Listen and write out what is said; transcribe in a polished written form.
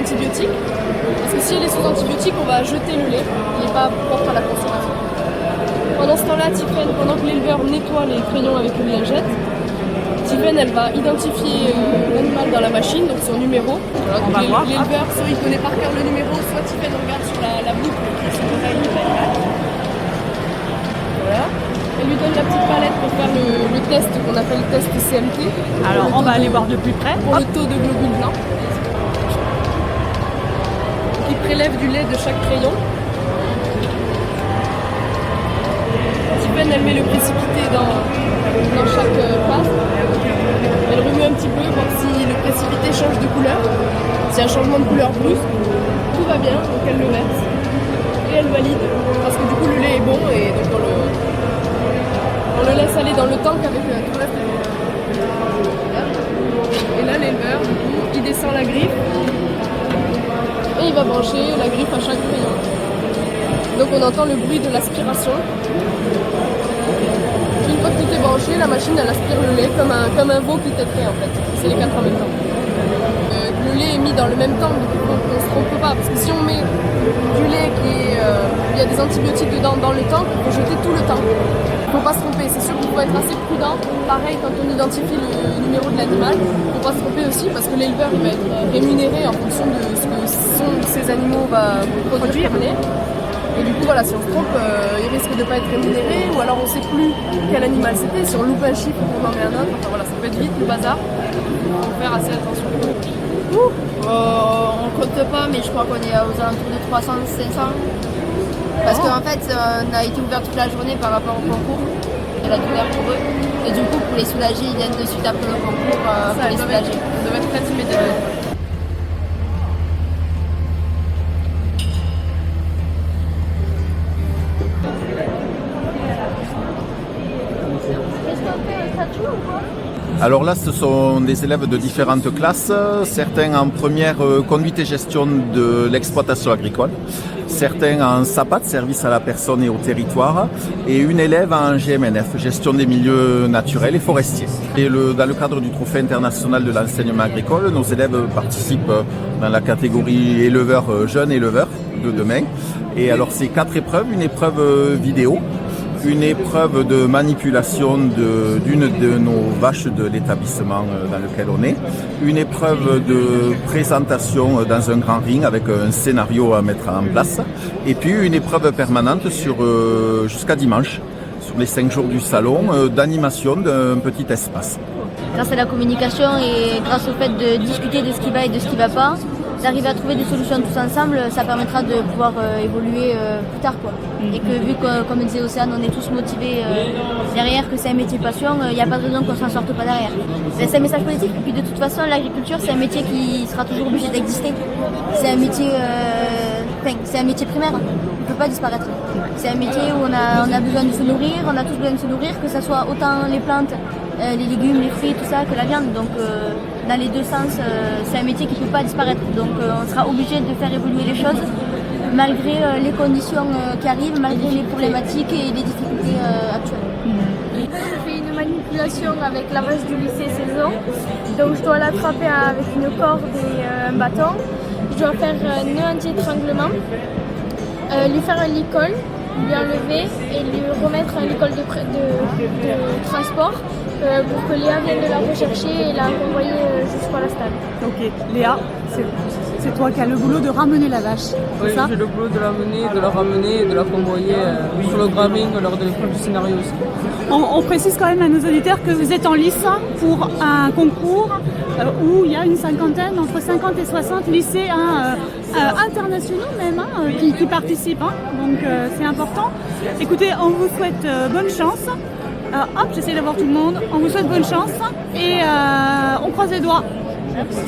antibiotiques. Parce que si elle est sous antibiotiques, on va jeter le lait. Il n'est pas propre à la consommation. Pendant ce temps-là, Tiffaine, pendant que l'éleveur nettoie les crayons avec une lingette, Tiffaine, elle va identifier l'animal dans la machine, donc son numéro. Voilà, donc l'éleveur, soit il connaît par cœur le numéro, soit Tiffaine regarde sur la boucle qui est sur l'oreille de l'animal. Voilà. Elle lui donne la petite palette pour faire le test qu'on appelle le test CMT. Alors on va aller voir de plus près. Pour le taux de globules blancs. Qui prélève du lait de chaque crayon. Tiffaine, elle met le précipité dans chaque passe. Elle remue un petit peu, voir si le précipité change de couleur. S'il y a un changement de couleur brusque, tout va bien, donc elle le verse. Et elle valide, parce que du coup le lait est bon et donc on le laisse aller dans le tank avec tout le reste. Et là l'éleveur, du coup, il descend la griffe et il va brancher la griffe à chaque crayon. Donc on entend le bruit de l'aspiration. Une fois que tout est branché, la machine elle aspire le lait comme un veau qui têterait en fait. C'est les quatre en même temps. Le lait est mis dans le même temps, donc on ne se trompe pas. Parce que si on met du lait il y a des antibiotiques dedans dans le tank, il faut jeter tout le tank. Il ne faut pas se tromper, c'est sûr qu'il faut être assez prudent. Pareil quand on identifie le numéro de l'animal, il ne faut pas se tromper aussi parce que l'éleveur va être rémunéré en fonction de ce que ces animaux va produire. Et du coup voilà, si on se trompe, il risque de ne pas être rémunéré, ou alors on ne sait plus quel animal c'était, si on loupe un chiffre ou on en met un autre, enfin voilà, ça peut être vite le bazar. Il faut faire assez attention. On compte pas, mais je crois qu'on est aux alentours de 300-500. Parce qu'en fait, on a été ouvert toute la journée par rapport au concours. Elle a ouvert pour eux. Et du coup, pour les soulager, ils viennent de suite après le concours pour les soulager. Ça doit être très immédiat. Alors là, ce sont des élèves de différentes classes, certains en première conduite et gestion de l'exploitation agricole, certains en SAPAT, service à la personne et au territoire, et une élève en GMNF, gestion des milieux naturels et forestiers. Et dans le cadre du Trophée international de l'enseignement agricole, nos élèves participent dans la catégorie éleveurs, jeunes éleveurs de demain. Et alors c'est 4 épreuves, une épreuve vidéo, une épreuve de manipulation d'une de nos vaches de l'établissement dans lequel on est, une épreuve de présentation dans un grand ring avec un scénario à mettre en place, et puis une épreuve permanente jusqu'à dimanche, sur les 5 jours du salon, d'animation d'un petit espace. Grâce à la communication et grâce au fait de discuter de ce qui va et de ce qui ne va pas, d'arriver à trouver des solutions tous ensemble, ça permettra de pouvoir évoluer plus tard, quoi. Et que vu que, comme disait Océane, on est tous motivés derrière, que c'est un métier passion, il n'y a pas de raison qu'on s'en sorte pas derrière. C'est un message politique, et puis de toute façon, l'agriculture, c'est un métier qui sera toujours obligé d'exister. C'est un métier, c'est un métier primaire, il ne peut pas disparaître. C'est un métier où on a besoin de se nourrir, on a tous besoin de se nourrir, que ce soit autant les plantes, les légumes, les fruits, tout ça, que la viande. Donc dans les deux sens, c'est un métier qui ne peut pas disparaître. Donc on sera obligé de faire évoluer les choses malgré les conditions qui arrivent, malgré les problématiques et les difficultés actuelles. Je fais une manipulation avec la vache du lycée saison. Donc je dois l'attraper avec une corde et un bâton. Je dois faire un nœud anti-étranglement, lui faire un licol, lui enlever et lui remettre un licol de transport pour que Léa vienne de la rechercher et la renvoyer jusqu'à la stade. Ok, Léa, c'est toi qui as le boulot de ramener la vache, oui, c'est ça? J'ai le boulot de la mener, de la ramener et de la convoyer sur le gramming lors de l'épreuve du scénario aussi. On précise quand même à nos auditeurs que vous êtes en lice pour un concours où il y a une cinquantaine, entre 50 et 60 lycéens internationaux même qui participent. Donc c'est important. Écoutez, on vous souhaite bonne chance. Hop, j'essaie d'avoir tout le monde. On vous souhaite bonne chance et on croise les doigts. Merci.